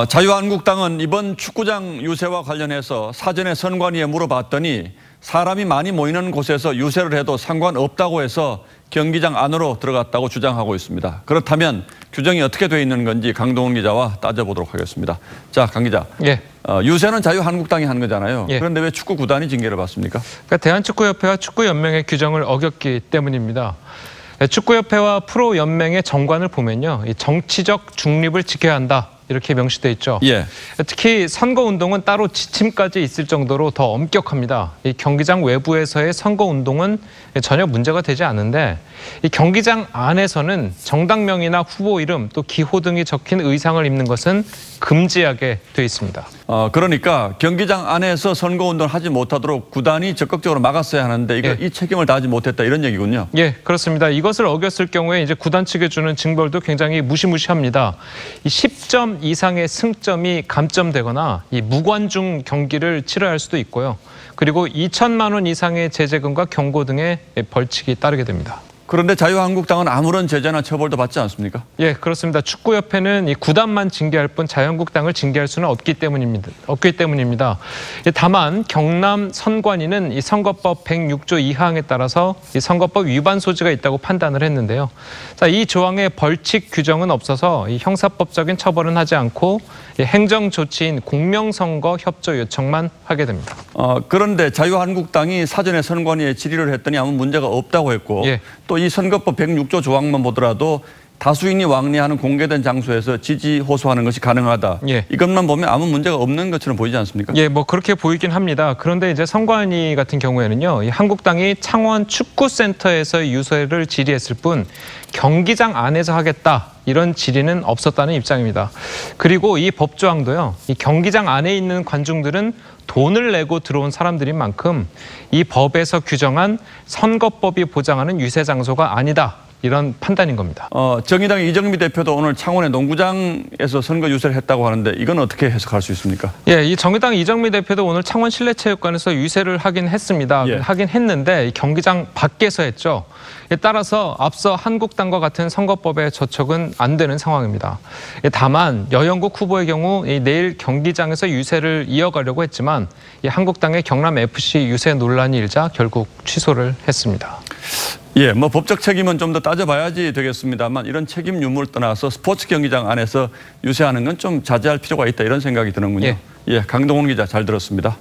자유한국당은 이번 축구장 유세와 관련해서 사전에 선관위에 물어봤더니 사람이 많이 모이는 곳에서 유세를 해도 상관없다고 해서 경기장 안으로 들어갔다고 주장하고 있습니다. 그렇다면 규정이 어떻게 돼 있는 건지 강동원 기자와 따져보도록 하겠습니다. 자, 강 기자. 예. 유세는 자유한국당이 한 거잖아요. 예. 그런데 왜 축구 구단이 징계를 받습니까? 그러니까 대한축구협회와 축구연맹의 규정을 어겼기 때문입니다. 축구협회와 프로연맹의 정관을 보면요, 이 정치적 중립을 지켜야 한다. 이렇게 명시돼 있죠. 예. 특히 선거운동은 따로 지침까지 있을 정도로 더 엄격합니다. 이 경기장 외부에서의 선거운동은 전혀 문제가 되지 않은데 이 경기장 안에서는 정당명이나 후보 이름 또 기호 등이 적힌 의상을 입는 것은 금지하게 돼 있습니다. 그러니까 경기장 안에서 선거운동을 하지 못하도록 구단이 적극적으로 막았어야 하는데 예. 이 책임을 다하지 못했다 이런 얘기군요. 예, 그렇습니다. 이것을 어겼을 경우에 이제 구단 측에 주는 징벌도 굉장히 무시무시합니다. 이 10점 이상의 승점이 감점되거나 이 무관중 경기를 치러야 할 수도 있고요. 그리고 2천만 원 이상의 제재금과 경고 등의 벌칙이 따르게 됩니다. 그런데 자유한국당은 아무런 제재나 처벌도 받지 않습니까? 예, 그렇습니다. 축구협회는 이 구단만 징계할 뿐 자유한국당을 징계할 수는 없기 때문입니다. 다만 경남 선관위는 이 선거법 106조 2항에 따라서 이 선거법 위반 소지가 있다고 판단을 했는데요. 자, 이 조항의 벌칙 규정은 없어서 이 형사법적인 처벌은 하지 않고 이 행정 조치인 공명선거 협조 요청만 하게 됩니다. 그런데 자유한국당이 사전에 선관위에 질의를 했더니 아무 문제가 없다고 했고 예. 또 이 선거법 106조 조항만 보더라도 다수인이 왕래하는 공개된 장소에서 지지 호소하는 것이 가능하다. 예. 이것만 보면 아무 문제가 없는 것처럼 보이지 않습니까? 예, 뭐 그렇게 보이긴 합니다. 그런데 이제 선관위 같은 경우에는요, 이 한국당이 창원 축구센터에서 유세를 질의했을 뿐 경기장 안에서 하겠다 이런 질의는 없었다는 입장입니다. 그리고 이 법조항도요, 이 경기장 안에 있는 관중들은 돈을 내고 들어온 사람들인 만큼 이 법에서 규정한 선거법이 보장하는 유세 장소가 아니다. 이런 판단인 겁니다. 정의당의 이정미 대표도 오늘 창원의 농구장에서 선거 유세를 했다고 하는데 이건 어떻게 해석할 수 있습니까? 예, 이 정의당 이정미 대표도 오늘 창원 실내체육관에서 유세를 하긴 했습니다. 예. 하긴 했는데 경기장 밖에서 했죠. 따라서 앞서 한국당과 같은 선거법의 저촉은 안 되는 상황입니다. 다만 여영국 후보의 경우 내일 경기장에서 유세를 이어가려고 했지만 한국당의 경남FC 유세 논란이 일자 결국 취소를 했습니다. 예, 뭐 법적 책임은 좀 더 따져봐야지 되겠습니다만 이런 책임 유무를 떠나서 스포츠 경기장 안에서 유세하는 건 좀 자제할 필요가 있다 이런 생각이 드는군요. 예. 예, 강동원 기자 잘 들었습니다.